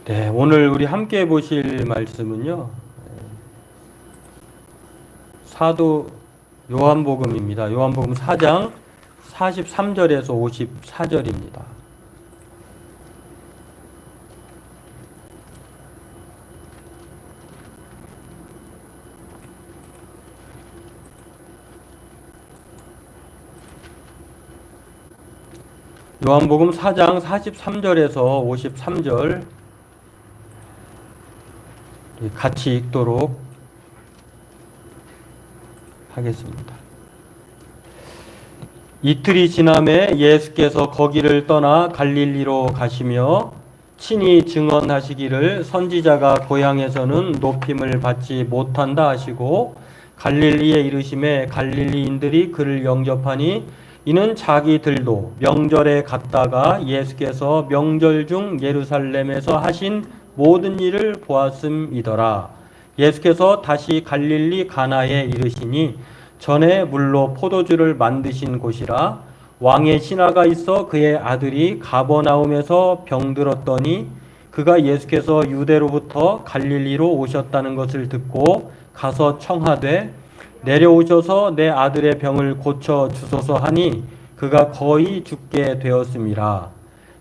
네, 오늘 우리 함께 보실 말씀은요, 사도 요한복음입니다. 요한복음 4장 43절에서 54절입니다. 요한복음 4장 43절에서 53절 같이 읽도록 하겠습니다. 이틀이 지남에 예수께서 거기를 떠나 갈릴리로 가시며 친히 증언하시기를 선지자가 고향에서는 높임을 받지 못한다 하시고 갈릴리에 이르심에 갈릴리인들이 그를 영접하니 이는 자기들도 명절에 갔다가 예수께서 명절 중 예루살렘에서 하신 모든 일을 보았음이더라. 예수께서 다시 갈릴리 가나에 이르시니 전에 물로 포도주를 만드신 곳이라. 왕의 신하가 있어 그의 아들이 가버나움에서 병들었더니 그가 예수께서 유대로부터 갈릴리로 오셨다는 것을 듣고 가서 청하되 내려오셔서 내 아들의 병을 고쳐 주소서 하니 그가 거의 죽게 되었음이라.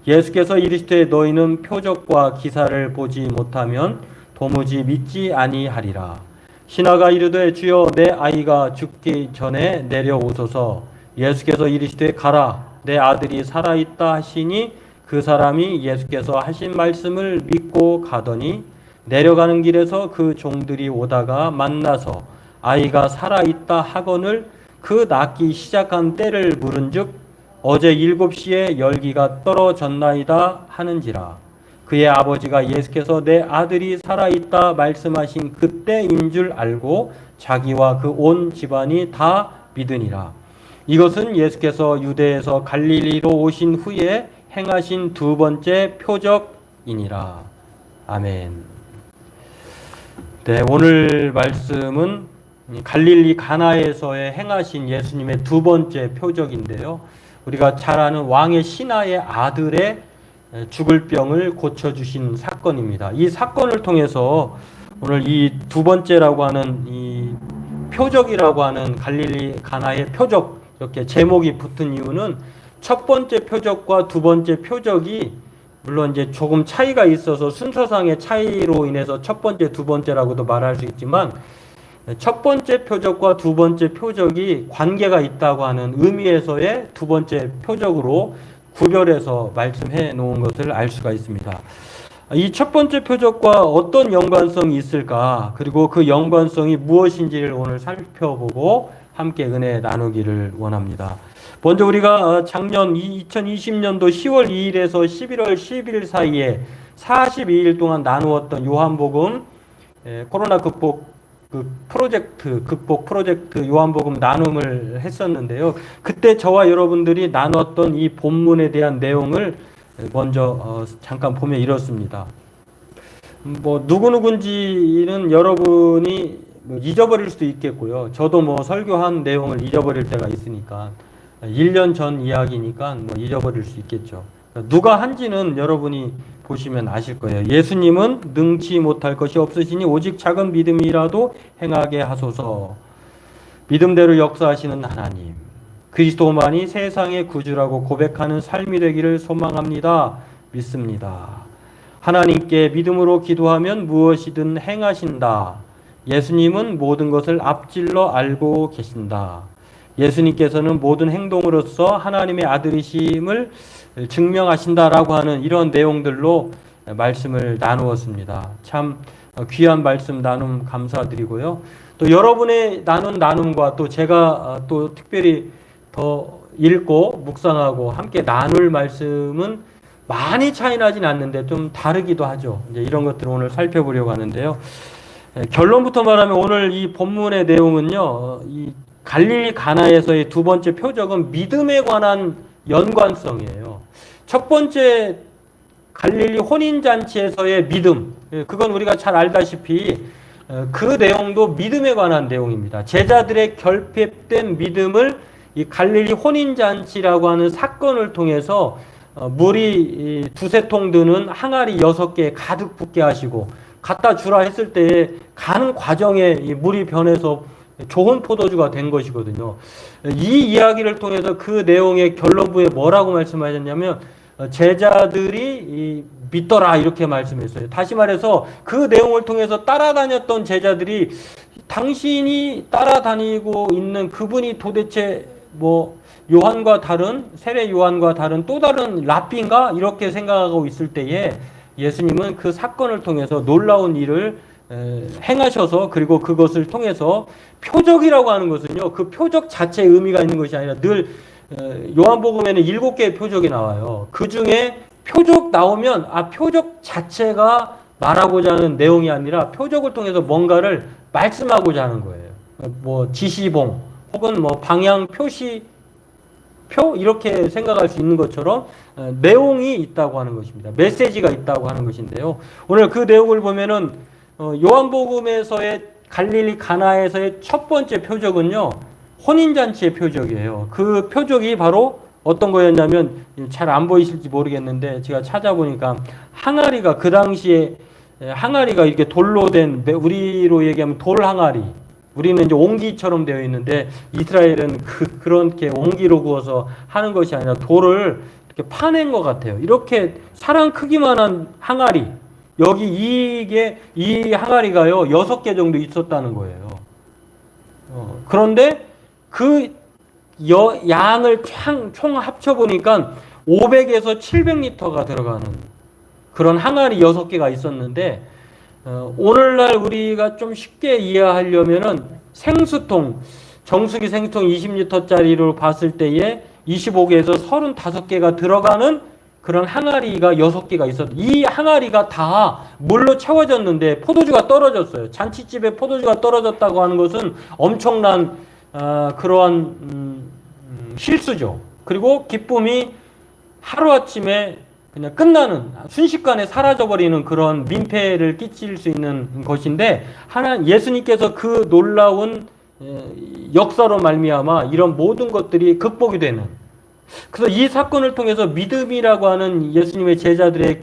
예수께서 이르시되 너희는 표적과 기사를 보지 못하면 도무지 믿지 아니하리라. 신하가 이르되 주여 내 아이가 죽기 전에 내려오소서. 예수께서 이르시되 가라 내 아들이 살아있다 하시니 그 사람이 예수께서 하신 말씀을 믿고 가더니 내려가는 길에서 그 종들이 오다가 만나서 아이가 살아있다 하거늘 그 낫기 시작한 때를 물은즉 어제 7시에 열기가 떨어졌나이다 하는지라. 그의 아버지가 예수께서 내 아들이 살아있다 말씀하신 그때인 줄 알고 자기와 그 온 집안이 다 믿으니라. 이것은 예수께서 유대에서 갈릴리로 오신 후에 행하신 두 번째 표적이니라. 아멘. 네, 오늘 말씀은 갈릴리 가나에서의 행하신 예수님의 두 번째 표적인데요. 우리가 잘 아는 왕의 신하의 아들의 죽을 병을 고쳐주신 사건입니다. 이 사건을 통해서 오늘 이 두 번째라고 하는 이 표적이라고 하는 갈릴리 가나의 표적 이렇게 제목이 붙은 이유는 첫 번째 표적과 두 번째 표적이 물론 이제 조금 차이가 있어서 순서상의 차이로 인해서 첫 번째, 두 번째라고도 말할 수 있지만 첫 번째 표적과 두 번째 표적이 관계가 있다고 하는 의미에서의 두 번째 표적으로 구별해서 말씀해 놓은 것을 알 수가 있습니다. 이 첫 번째 표적과 어떤 연관성이 있을까, 그리고 그 연관성이 무엇인지를 오늘 살펴보고 함께 은혜 나누기를 원합니다. 먼저 우리가 작년 2020년도 10월 2일에서 11월 10일 사이에 42일 동안 나누었던 요한복음 코로나 극복 프로젝트 요한복음 나눔을 했었는데요. 그때 저와 여러분들이 나눴던 이 본문에 대한 내용을 먼저 잠깐 보면 이렇습니다. 누구누군지는 여러분이 잊어버릴 수도 있겠고요. 저도 설교한 내용을 잊어버릴 때가 있으니까 1년 전 이야기니까 잊어버릴 수 있겠죠. 누가 한지는 여러분이 보시면 아실 거예요. 예수님은 능치 못할 것이 없으시니 오직 작은 믿음이라도 행하게 하소서. 믿음대로 역사하시는 하나님, 그리스도만이 세상의 구주라고 고백하는 삶이 되기를 소망합니다. 믿습니다. 하나님께 믿음으로 기도하면 무엇이든 행하신다. 예수님은 모든 것을 앞질러 알고 계신다. 예수님께서는 모든 행동으로서 하나님의 아들이심을 증명하신다라고 하는 이런 내용들로 말씀을 나누었습니다. 참 귀한 말씀 나눔 감사드리고요. 또 여러분의 나눈 나눔과 또 제가 또 특별히 더 읽고 묵상하고 함께 나눌 말씀은 많이 차이 나진 않는데 좀 다르기도 하죠. 이제 이런 것들을 오늘 살펴보려고 하는데요. 결론부터 말하면 오늘 이 본문의 내용은요. 이 갈릴리 가나에서의 두 번째 표적은 믿음에 관한 연관성이에요. 첫 번째 갈릴리 혼인잔치에서의 믿음, 그건 우리가 잘 알다시피 그 내용도 믿음에 관한 내용입니다. 제자들의 결핍된 믿음을 이 갈릴리 혼인잔치라고 하는 사건을 통해서 물이 두세 통 드는 항아리 6개 가득 붓게 하시고 갖다 주라 했을 때 가는 과정에 이 물이 변해서 좋은 포도주가 된 것이거든요. 이 이야기를 통해서 그 내용의 결론부에 뭐라고 말씀하셨냐면 제자들이 믿더라 이렇게 말씀했어요. 다시 말해서 그 내용을 통해서 따라다녔던 제자들이 당신이 따라다니고 있는 그분이 도대체 뭐 요한과 다른 세례 요한과 다른 또 다른 랍비인가 이렇게 생각하고 있을 때에 예수님은 그 사건을 통해서 놀라운 일을 행하셔서 그리고 그것을 통해서 표적이라고 하는 것은요 그 표적 자체의 의미가 있는 것이 아니라 늘 요한복음에는 7개의 표적이 나와요. 그 중에 표적 나오면 표적 자체가 말하고자 하는 내용이 아니라 표적을 통해서 뭔가를 말씀하고자 하는 거예요. 뭐 지시봉 혹은 뭐 방향 표시 표 이렇게 생각할 수 있는 것처럼 내용이 있다고 하는 것입니다. 메시지가 있다고 하는 것인데요. 오늘 그 내용을 보면은 요한복음에서의 갈릴리 가나에서의 첫 번째 표적은요. 혼인잔치의 표적이에요. 그 표적이 바로 어떤 거였냐면 잘 안 보이실지 모르겠는데 제가 찾아보니까 항아리가 그 당시에 항아리가 이렇게 돌로 된 우리로 얘기하면 돌 항아리 우리는 이제 옹기처럼 되어 있는데 이스라엘은 그렇게 옹기로 구워서 하는 것이 아니라 돌을 이렇게 파낸 것 같아요. 이렇게 사람 크기만한 항아리 여기 이 항아리가요 6개 정도 있었다는 거예요. 그런데 그 양을 총 합쳐보니까 500에서 700리터가 들어가는 그런 항아리 6개가 있었는데 오늘날 우리가 좀 쉽게 이해하려면은 생수통 정수기 생수통 20리터짜리로 봤을 때에 25개에서 35개가 들어가는 그런 항아리가 6개가 있었. 이 항아리가 다 물로 채워졌는데 포도주가 떨어졌어요. 잔치집에 포도주가 떨어졌다고 하는 것은 엄청난 그러한 실수죠. 그리고 기쁨이 하루아침에 그냥 끝나는 순식간에 사라져버리는 그런 민폐를 끼칠 수 있는 것인데 예수님께서 그 놀라운 역사로 말미암아 이런 모든 것들이 극복이 되는 그래서 이 사건을 통해서 믿음이라고 하는 예수님의 제자들의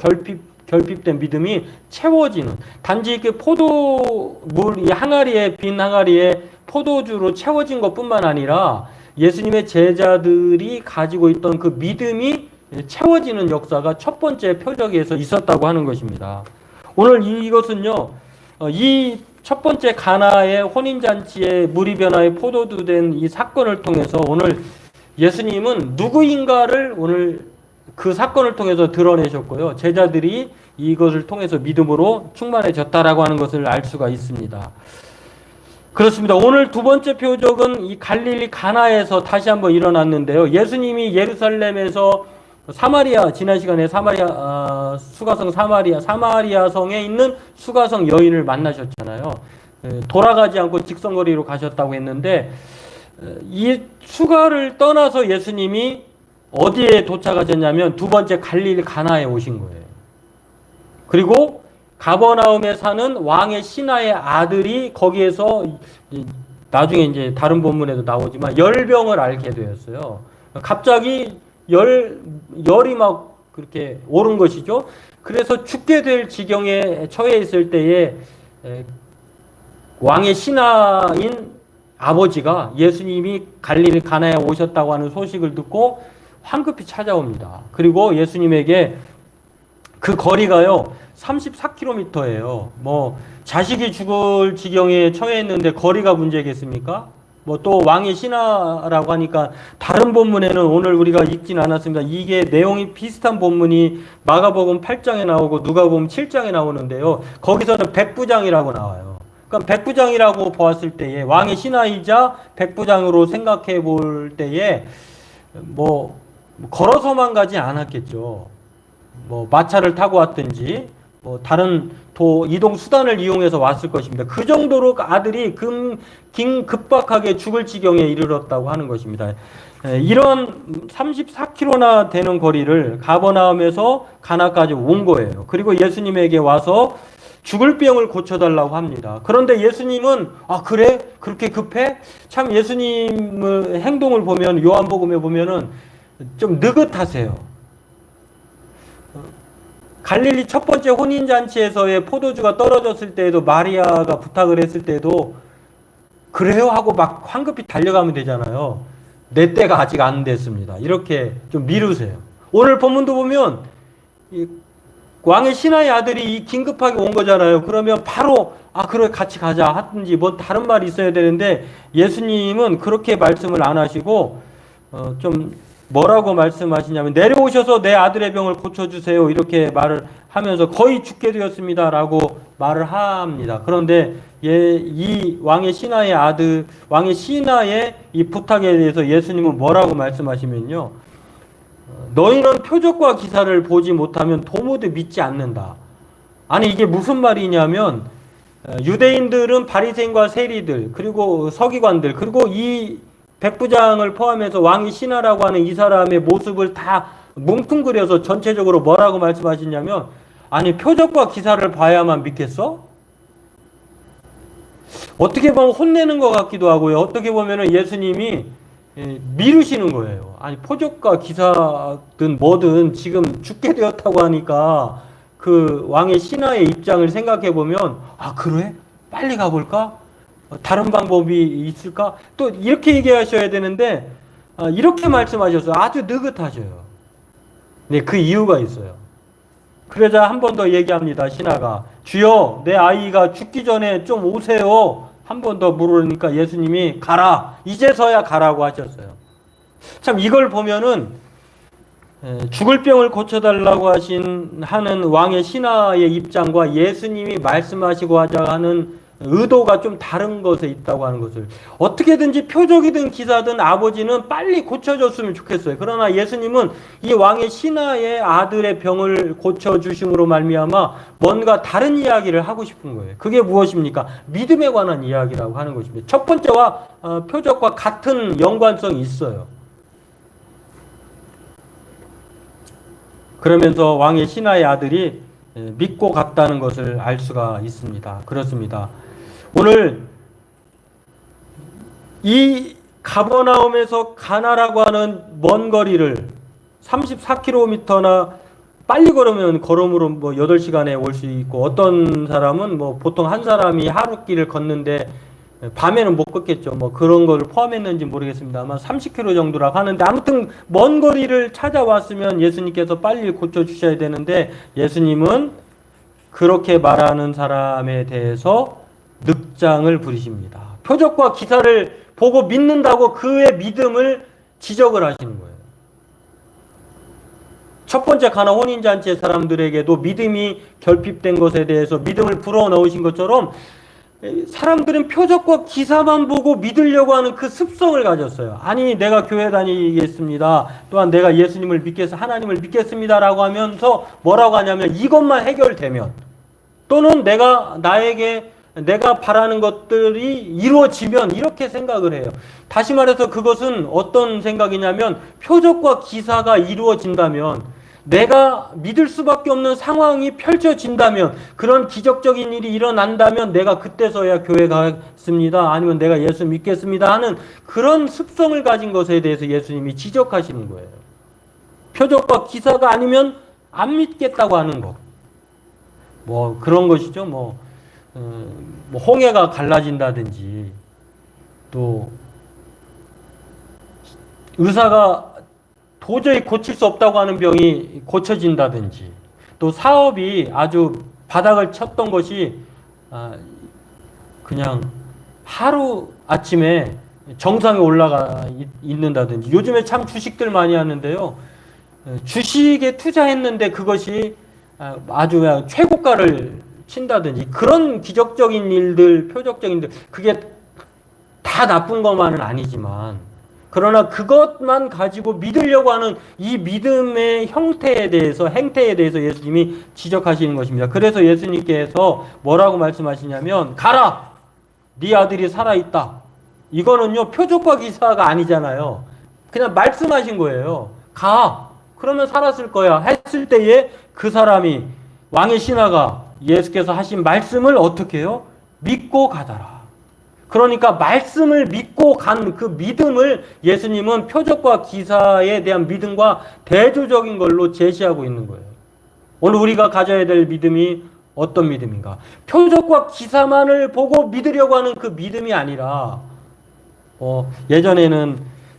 결핍된 믿음이 채워지는 단지 그 포도물 이 항아리에 빈 항아리에 포도주로 채워진 것뿐만 아니라 예수님의 제자들이 가지고 있던 그 믿음이 채워지는 역사가 첫 번째 표적에서 있었다고 하는 것입니다. 오늘 이것은요, 이 첫 번째 가나의 혼인잔치의 물이 변화의 포도주 된 이 사건을 통해서 오늘 예수님은 누구인가를 오늘 그 사건을 통해서 드러내셨고요. 제자들이 이것을 통해서 믿음으로 충만해졌다라고 하는 것을 알 수가 있습니다. 그렇습니다. 오늘 두 번째 표적은 이 갈릴리 가나에서 다시 한번 일어났는데요. 예수님이 예루살렘에서 사마리아 지난 시간에 사마리아 수가성 사마리아 성에 있는 수가성 여인을 만나셨잖아요. 돌아가지 않고 직선거리로 가셨다고 했는데 이 수가를 떠나서 예수님이 어디에 도착하셨냐면 두 번째 갈릴리 가나에 오신 거예요. 그리고 가버나움에 사는 왕의 신하의 아들이 거기에서 나중에 이제 다른 본문에도 나오지만 열병을 앓게 되었어요. 갑자기 열이 막 그렇게 오른 것이죠. 그래서 죽게 될 지경에 처해 있을 때에 왕의 신하인 아버지가 예수님이 갈릴리 가나에 오셨다고 하는 소식을 듣고 황급히 찾아옵니다. 그리고 예수님에게 그 거리가요 34km예요. 뭐 자식이 죽을 지경에 처해 있는데 거리가 문제겠습니까? 뭐 또 왕의 신하라고 하니까 다른 본문에는 오늘 우리가 읽진 않았습니다. 이게 내용이 비슷한 본문이 마가복음 8장에 나오고 누가복음 7장에 나오는데요. 거기서는 백부장이라고 나와요. 그럼 백부장이라고 보았을 때에 왕의 신하이자 백부장으로 생각해 볼 때에 뭐 걸어서만 가지 않았겠죠. 뭐 마차를 타고 왔든지 뭐 다른 이동 수단을 이용해서 왔을 것입니다. 그 정도로 아들이 급박하게 죽을 지경에 이르렀다고 하는 것입니다. 이런 34km나 되는 거리를 가버나움에서 가나까지 온 거예요. 그리고 예수님에게 와서 죽을 병을 고쳐달라고 합니다. 그런데 예수님은 그래? 그렇게 급해? 참 예수님의 행동을 보면 요한복음에 보면은 좀 느긋하세요. 갈릴리 첫 번째 혼인잔치에서의 포도주가 떨어졌을 때에도 마리아가 부탁을 했을 때도 그래요 하고 막 황급히 달려가면 되잖아요. 내 때가 아직 안 됐습니다. 이렇게 좀 미루세요. 오늘 본문도 보면 이 왕의 신하의 아들이 긴급하게 온 거잖아요. 그러면 바로 그래 같이 가자 하든지 뭐 다른 말이 있어야 되는데 예수님은 그렇게 말씀을 안 하시고 좀 뭐라고 말씀하시냐면 내려오셔서 내 아들의 병을 고쳐주세요 이렇게 말을 하면서 거의 죽게 되었습니다 라고 말을 합니다. 그런데 이 왕의 신하의 아들, 왕의 신하의 이 부탁에 대해서 예수님은 뭐라고 말씀하시면요, 너희는 표적과 기사를 보지 못하면 도무지 믿지 않는다. 아니 이게 무슨 말이냐면 유대인들은 바리새인과 세리들 그리고 서기관들 그리고 이 백부장을 포함해서 왕이 신하라고 하는 이 사람의 모습을 다 뭉뚱그려서 전체적으로 뭐라고 말씀하시냐면 아니 표적과 기사를 봐야만 믿겠어? 어떻게 보면 혼내는 것 같기도 하고요. 어떻게 보면 예수님이 미루시는 거예요. 아니 표적과 기사든 뭐든 지금 죽게 되었다고 하니까 그 왕의 신하의 입장을 생각해 보면 그래? 빨리 가볼까? 다른 방법이 있을까? 또 이렇게 얘기하셔야 되는데 이렇게 말씀하셨어요. 아주 느긋하셔요. 네, 그 이유가 있어요. 그러자 한 번 더 얘기합니다. 신하가 주여 내 아이가 죽기 전에 좀 오세요. 한 번 더 물으니까 예수님이 가라. 이제서야 가라고 하셨어요. 참 이걸 보면은 죽을 병을 고쳐달라고 하는 왕의 신하의 입장과 예수님이 말씀하시고 하는 의도가 좀 다른 것에 있다고 하는 것을, 어떻게든지 표적이든 기사든 아버지는 빨리 고쳐줬으면 좋겠어요. 그러나 예수님은 이 왕의 신하의 아들의 병을 고쳐주심으로 말미암아 뭔가 다른 이야기를 하고 싶은 거예요. 그게 무엇입니까? 믿음에 관한 이야기라고 하는 것입니다. 첫 번째와 표적과 같은 연관성이 있어요. 그러면서 왕의 신하의 아들이 믿고 갔다는 것을 알 수가 있습니다. 그렇습니다. 오늘 이 가버나움에서 가나라고 하는 먼 거리를 34km나 빨리 걸으면 걸음으로 8시간에 올 수 있고, 어떤 사람은 보통 한 사람이 하루 길을 걷는데 밤에는 못 걷겠죠. 그런 걸 포함했는지 모르겠습니다. 아마 30km 정도라고 하는데, 아무튼 먼 거리를 찾아왔으면 예수님께서 빨리 고쳐주셔야 되는데 예수님은 그렇게 말하는 사람에 대해서 늑장을 부리십니다. 표적과 기사를 보고 믿는다고 그의 믿음을 지적을 하시는 거예요. 첫 번째 가나 혼인잔치의 사람들에게도 믿음이 결핍된 것에 대해서 믿음을 불어넣으신 것처럼 사람들은 표적과 기사만 보고 믿으려고 하는 그 습성을 가졌어요. 아니 내가 교회 다니겠습니다. 또한 내가 예수님을 하나님을 믿겠습니다라고 하면서 뭐라고 하냐면 이것만 해결되면, 또는 내가 바라는 것들이 이루어지면, 이렇게 생각을 해요. 다시 말해서 그것은 어떤 생각이냐면, 표적과 기사가 이루어진다면, 내가 믿을 수밖에 없는 상황이 펼쳐진다면, 그런 기적적인 일이 일어난다면 내가 그때서야 교회 가겠습니다, 아니면 내가 예수 믿겠습니다 하는 그런 습성을 가진 것에 대해서 예수님이 지적하시는 거예요. 표적과 기사가 아니면 안 믿겠다고 하는 것. 그런 것이죠. 홍해가 갈라진다든지, 또 의사가 도저히 고칠 수 없다고 하는 병이 고쳐진다든지, 또 사업이 아주 바닥을 쳤던 것이 그냥 하루 아침에 정상에 올라가 있는다든지. 요즘에 참 주식들 많이 하는데요, 주식에 투자했는데 그것이 아주 그냥 최고가를 친다든지, 그런 기적적인 일들, 표적적인 일들, 그게 다 나쁜 것만은 아니지만, 그러나 그것만 가지고 믿으려고 하는 이 믿음의 행태에 대해서 예수님이 지적하시는 것입니다. 그래서 예수님께서 뭐라고 말씀하시냐면, 가라! 네 아들이 살아있다. 이거는요, 표적과 기사가 아니잖아요. 그냥 말씀하신 거예요. 가! 그러면 살았을 거야. 했을 때에 그 사람이, 왕의 신하가 예수께서 하신 말씀을 어떻게 해요? 믿고 가더라. 그러니까 말씀을 믿고 간 그 믿음을 예수님은 표적과 기사에 대한 믿음과 대조적인 걸로 제시하고 있는 거예요. 오늘 우리가 가져야 될 믿음이 어떤 믿음인가? 표적과 기사만을 보고 믿으려고 하는 그 믿음이 아니라 예전에는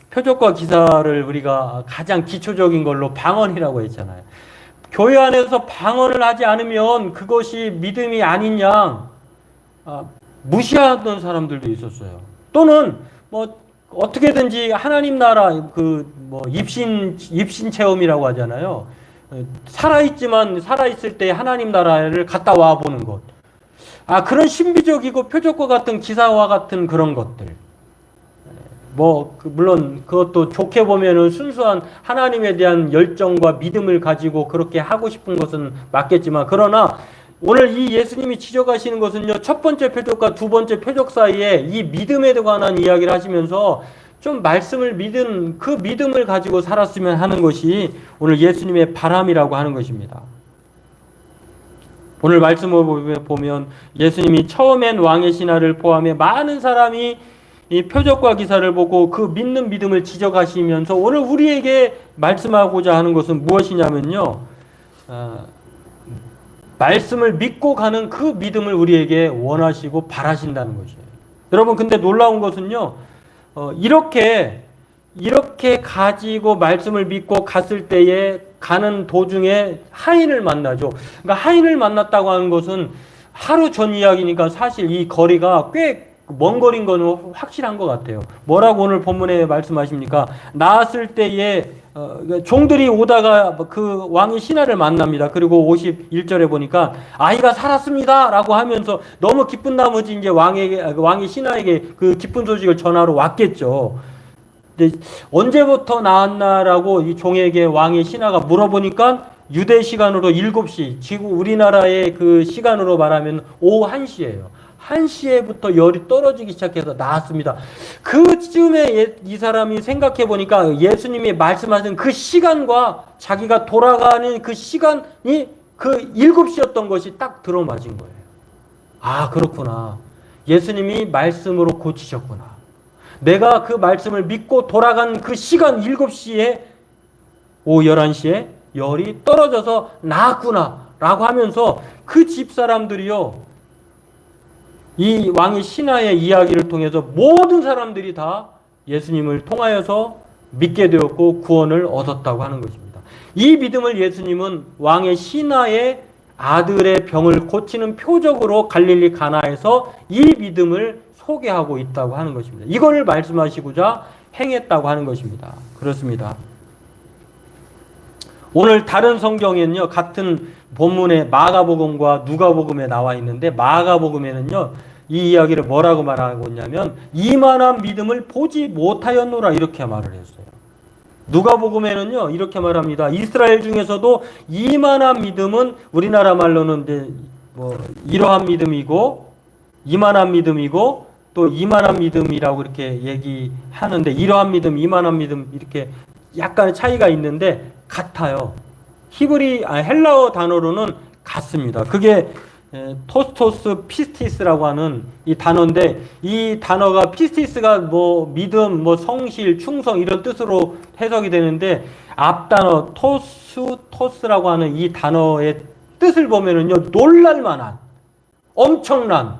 표적과 기사를 우리가 가장 기초적인 걸로 방언이라고 했잖아요. 교회 안에서 방언을 하지 않으면 그것이 믿음이 아닌 양 무시하던 사람들도 있었어요. 또는 어떻게든지 하나님 나라 입신 체험이라고 하잖아요. 살아있을 때 하나님 나라를 갔다 와 보는 것. 그런 신비적이고 표적과 같은 기사와 같은 그런 것들. 물론 그것도 좋게 보면은 순수한 하나님에 대한 열정과 믿음을 가지고 그렇게 하고 싶은 것은 맞겠지만, 그러나 오늘 이 예수님이 지적하시는 것은요, 첫 번째 표적과 두 번째 표적 사이에 이 믿음에 관한 이야기를 하시면서 좀 그 믿음을 가지고 살았으면 하는 것이 오늘 예수님의 바람이라고 하는 것입니다. 오늘 말씀을 보면 예수님이 처음엔 왕의 신하를 포함해 많은 사람이 이 표적과 기사를 보고 그 믿는 믿음을 지적하시면서 오늘 우리에게 말씀하고자 하는 것은 무엇이냐면요, 말씀을 믿고 가는 그 믿음을 우리에게 원하시고 바라신다는 것이에요. 여러분, 근데 놀라운 것은요, 이렇게 가지고 말씀을 믿고 갔을 때에 가는 도중에 하인을 만나죠. 그러니까 하인을 만났다고 하는 것은 하루 전 이야기니까 사실 이 거리가 꽤 먼 거리인 건 확실한 것 같아요. 뭐라고 오늘 본문에 말씀하십니까? 나았을 때에 종들이 오다가 그 왕의 신하를 만납니다. 그리고 51절에 보니까 아이가 살았습니다 라고 하면서 너무 기쁜 나머지 이제 왕의 신하에게 그 기쁜 소식을 전하러 왔겠죠. 근데 언제부터 나았나라고 이 종에게 왕의 신하가 물어보니까 유대 시간으로 7시, 지금 우리나라의 그 시간으로 말하면 오후 1시예요. 1시에부터 열이 떨어지기 시작해서 나았습니다. 그쯤에 이 사람이 생각해 보니까 예수님이 말씀하신 그 시간과 자기가 돌아가는 그 시간이 그 7시였던 것이 딱 들어맞은 거예요. 그렇구나. 예수님이 말씀으로 고치셨구나. 내가 그 말씀을 믿고 돌아간 그 시간 7시에 오후 11시에 열이 떨어져서 나았구나 라고 하면서 그 집사람들이요, 이 왕의 신하의 이야기를 통해서 모든 사람들이 다 예수님을 통하여서 믿게 되었고 구원을 얻었다고 하는 것입니다. 이 믿음을 예수님은 왕의 신하의 아들의 병을 고치는 표적으로 갈릴리 가나에서 이 믿음을 소개하고 있다고 하는 것입니다. 이거를 말씀하시고자 행했다고 하는 것입니다. 그렇습니다. 오늘 다른 성경에는요, 같은 본문에 마가복음과 누가복음에 나와 있는데, 마가복음에는요 이 이야기를 뭐라고 말하고 있냐면 이만한 믿음을 보지 못하였노라 이렇게 말을 했어요. 누가복음에는요 이렇게 말합니다. 이스라엘 중에서도 이만한 믿음은 우리나라 말로는 이제 이러한 믿음이고 이만한 믿음이고 또 이만한 믿음이라고 이렇게 얘기하는데, 이러한 믿음, 이만한 믿음 이렇게 약간의 차이가 있는데 같아요. 헬라어 단어로는 같습니다. 그게 토스토스 피스티스라고 하는 이 단어인데, 이 단어가 피스티스가 믿음, 성실, 충성 이런 뜻으로 해석이 되는데, 앞 단어 토스라고 하는 이 단어의 뜻을 보면은요, 놀랄만한, 엄청난,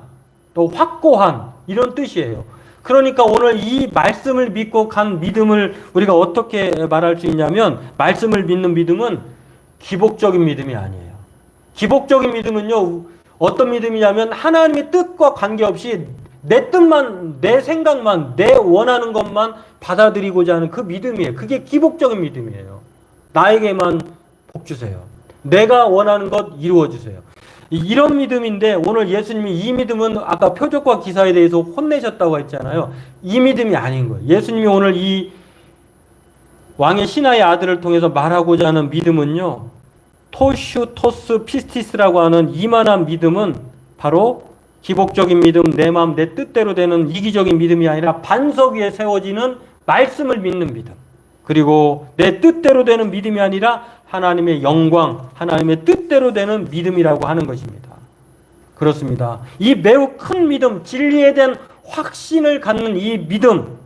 또 확고한 이런 뜻이에요. 그러니까 오늘 이 말씀을 믿고 간 믿음을 우리가 어떻게 말할 수 있냐면, 말씀을 믿는 믿음은 기복적인 믿음이 아니에요. 기복적인 믿음은요, 어떤 믿음이냐면 하나님의 뜻과 관계없이 내 뜻만, 내 생각만, 내 원하는 것만 받아들이고자 하는 그 믿음이에요. 그게 기복적인 믿음이에요. 나에게만 복 주세요. 내가 원하는 것 이루어 주세요. 이런 믿음인데, 오늘 예수님이 이 믿음은 아까 표적과 기사에 대해서 혼내셨다고 했잖아요. 이 믿음이 아닌 거예요. 예수님이 오늘 이 왕의 신하의 아들을 통해서 말하고자 하는 믿음은요, 토스 피스티스라고 하는 이만한 믿음은 바로 기복적인 믿음, 내 마음 내 뜻대로 되는 이기적인 믿음이 아니라 반석 위에 세워지는 말씀을 믿는 믿음, 그리고 내 뜻대로 되는 믿음이 아니라 하나님의 영광, 하나님의 뜻대로 되는 믿음이라고 하는 것입니다. 그렇습니다. 이 매우 큰 믿음, 진리에 대한 확신을 갖는 이 믿음,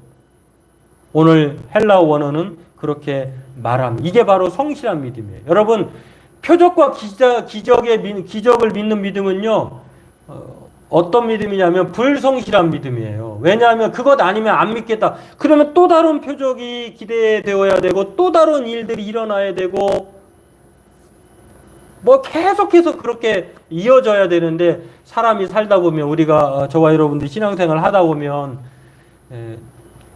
오늘 헬라어 원어는 그렇게 말합니다. 이게 바로 성실한 믿음이에요. 여러분, 표적과 기적을 믿는 믿음은요, 어떤 믿음이냐면 불성실한 믿음이에요. 왜냐하면 그것 아니면 안 믿겠다. 그러면 또 다른 표적이 기대되어야 되고 또 다른 일들이 일어나야 되고 뭐 계속해서 그렇게 이어져야 되는데, 사람이 살다 보면, 우리가 저와 여러분들 신앙생활 하다 보면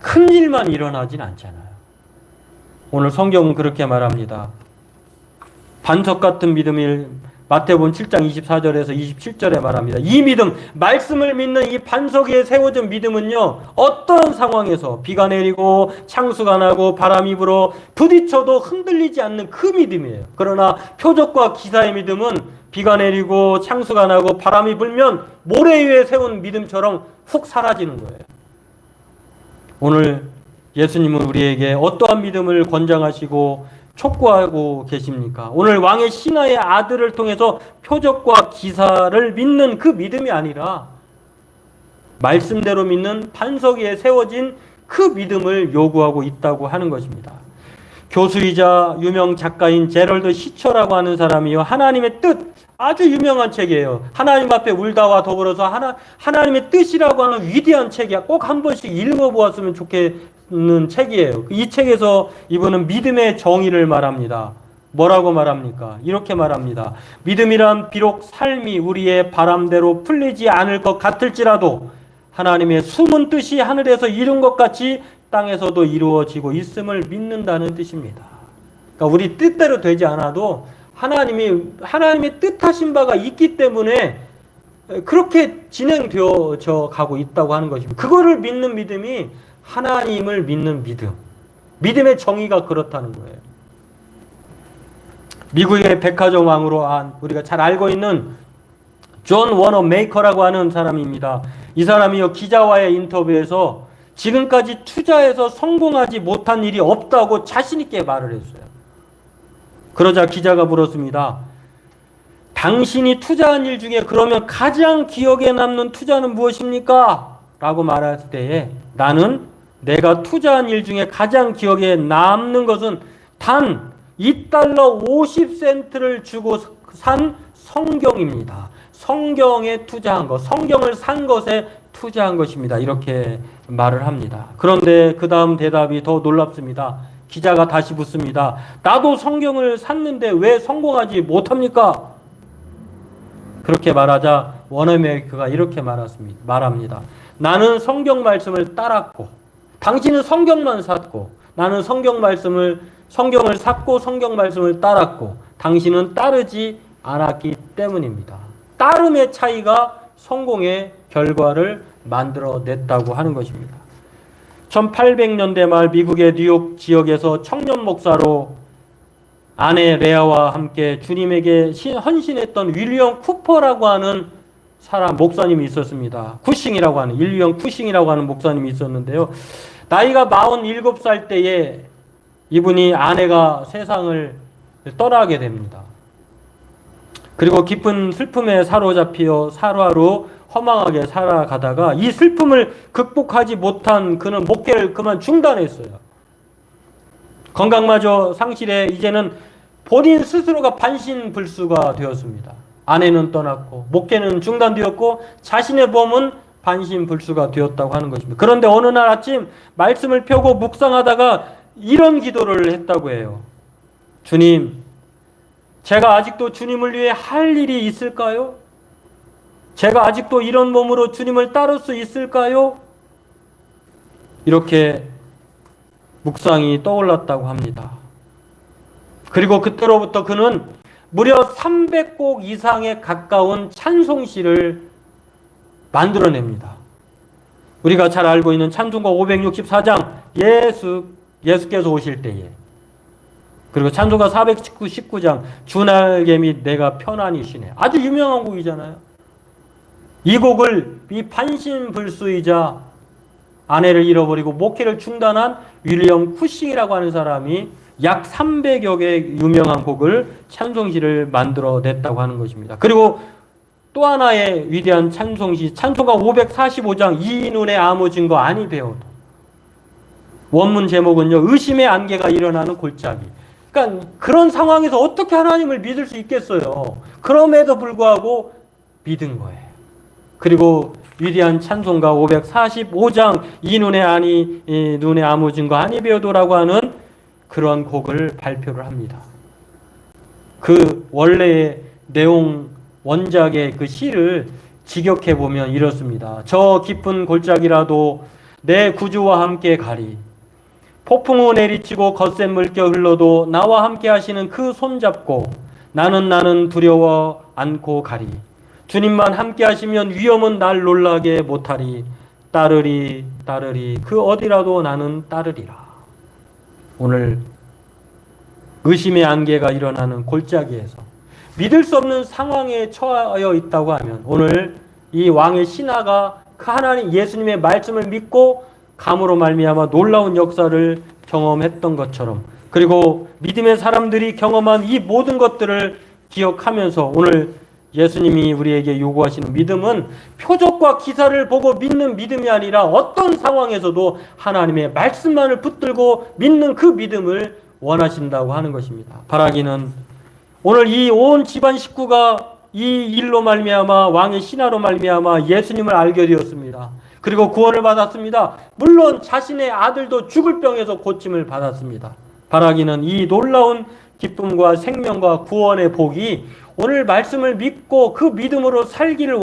큰 일만 일어나진 않잖아요. 오늘 성경은 그렇게 말합니다. 반석 같은 믿음을 마태복음 7장 24절에서 27절에 말합니다. 이 믿음, 말씀을 믿는 이 반석 위에 세워진 믿음은요, 어떤 상황에서 비가 내리고 창수가 나고 바람이 불어 부딪혀도 흔들리지 않는 그 믿음이에요. 그러나 표적과 기사의 믿음은 비가 내리고 창수가 나고 바람이 불면 모래 위에 세운 믿음처럼 훅 사라지는 거예요. 오늘 예수님은 우리에게 어떠한 믿음을 권장하시고 촉구하고 계십니까? 오늘 왕의 신하의 아들을 통해서 표적과 기사를 믿는 그 믿음이 아니라 말씀대로 믿는 반석 위에 세워진 그 믿음을 요구하고 있다고 하는 것입니다. 교수이자 유명 작가인 제럴드 시처라고 하는 사람이요, 하나님의 뜻, 아주 유명한 책이에요. 하나님 앞에 울다와 더불어서 하나님의 뜻이라고 하는 위대한 책이야. 꼭 한 번씩 읽어보았으면 좋겠는 책이에요. 이 책에서 이분은 믿음의 정의를 말합니다. 뭐라고 말합니까? 이렇게 말합니다. 믿음이란 비록 삶이 우리의 바람대로 풀리지 않을 것 같을지라도 하나님의 숨은 뜻이 하늘에서 이룬 것 같이 땅에서도 이루어지고 있음을 믿는다는 뜻입니다. 그러니까 우리 뜻대로 되지 않아도 하나님의 뜻하신 바가 있기 때문에 그렇게 진행되어져 가고 있다고 하는 것입니다. 그거를 믿는 믿음이 하나님을 믿는 믿음. 믿음의 정의가 그렇다는 거예요. 미국의 백화점 왕으로 우리가 잘 알고 있는 존 워너 메이커라고 하는 사람입니다. 이 사람이요, 기자와의 인터뷰에서 지금까지 투자해서 성공하지 못한 일이 없다고 자신 있게 말을 했어요. 그러자 기자가 물었습니다. 당신이 투자한 일 중에 그러면 가장 기억에 남는 투자는 무엇입니까? 라고 말할 때에 나는 내가 투자한 일 중에 가장 기억에 남는 것은 단 $2 50센트를 주고 산 성경입니다. 성경에 투자한 것, 성경을 산 것에 투자한 것입니다. 이렇게 말을 합니다. 그런데 그 다음 대답이 더 놀랍습니다. 기자가 다시 묻습니다. 나도 성경을 샀는데 왜 성공하지 못합니까? 그렇게 말하자 워너메이커가 이렇게 말합니다. 나는 성경 말씀을 따랐고 당신은 성경만 샀고 나는 성경을 샀고 성경 말씀을 따랐고 당신은 따르지 않았기 때문입니다. 따름의 차이가 성공의 결과를 만들어냈다고 하는 것입니다. 1800년대 말 미국의 뉴욕 지역에서 청년 목사로 아내 레아와 함께 주님에게 헌신했던 윌리엄 쿠퍼라고 하는 목사님이 있었습니다. 윌리엄 쿠싱이라고 하는 목사님이 있었는데요. 나이가 47살 때에 이분이 아내가 세상을 떠나게 됩니다. 그리고 깊은 슬픔에 사로잡혀 하루하루 허망하게 살아가다가 이 슬픔을 극복하지 못한 그는 목회를 그만 중단했어요. 건강마저 상실해 이제는 본인 스스로가 반신불수가 되었습니다. 아내는 떠났고 목회는 중단되었고 자신의 몸은 반신불수가 되었다고 하는 것입니다. 그런데 어느 날 아침 말씀을 펴고 묵상하다가 이런 기도를 했다고 해요. 주님, 제가 아직도 주님을 위해 할 일이 있을까요? 제가 아직도 이런 몸으로 주님을 따를 수 있을까요? 이렇게 묵상이 떠올랐다고 합니다. 그리고 그때로부터 그는 무려 300곡 이상에 가까운 찬송시를 만들어냅니다. 우리가 잘 알고 있는 찬송가 564장 예수께서 오실 때에, 그리고 찬송가 419장 주날개 및 내가 편안히 쉬네, 아주 유명한 곡이잖아요. 이 곡을 이 반신불수이자 아내를 잃어버리고 목회를 중단한 윌리엄 쿠싱이라고 하는 사람이 약 300여 개의 유명한 곡을 찬송시를 만들어냈다고 하는 것입니다. 그리고 또 하나의 위대한 찬송시, 찬송가 545장 이 눈에 아무 증거 아니 되어도, 원문 제목은요, 의심의 안개가 일어나는 골짜기. 그러니까 그런 상황에서 어떻게 하나님을 믿을 수 있겠어요? 그럼에도 불구하고 믿은 거예요. 그리고 위대한 찬송가 545장 이 눈에 아니 이 눈에 아무 증거 아니 배워도라고 하는 그런 곡을 발표를 합니다. 그 원래의 내용 원작의 그 시를 직역해 보면 이렇습니다. 저 깊은 골짜기라도 내 구주와 함께 가리. 폭풍우 내리치고 거센 물결 흘러도 나와 함께 하시는 그 손잡고 나는 두려워 않고 가리. 주님만 함께 하시면 위험은 날 놀라게 못하리. 따르리 그 어디라도 나는 따르리라. 오늘 의심의 안개가 일어나는 골짜기에서 믿을 수 없는 상황에 처하여 있다고 하면 오늘 이 왕의 신하가 그 하나님 예수님의 말씀을 믿고 감으로 말미암아 놀라운 역사를 경험했던 것처럼 그리고 믿음의 사람들이 경험한 이 모든 것들을 기억하면서 오늘 예수님이 우리에게 요구하시는 믿음은 표적과 기사를 보고 믿는 믿음이 아니라 어떤 상황에서도 하나님의 말씀만을 붙들고 믿는 그 믿음을 원하신다고 하는 것입니다. 바라기는 오늘 이 온 집안 식구가 이 일로 말미암아 왕의 신하로 말미암아 예수님을 알게 되었습니다. 그리고 구원을 받았습니다. 물론 자신의 아들도 죽을 병에서 고침을 받았습니다. 바라기는 이 놀라운 기쁨과 생명과 구원의 복이 오늘 말씀을 믿고 그 믿음으로 살기를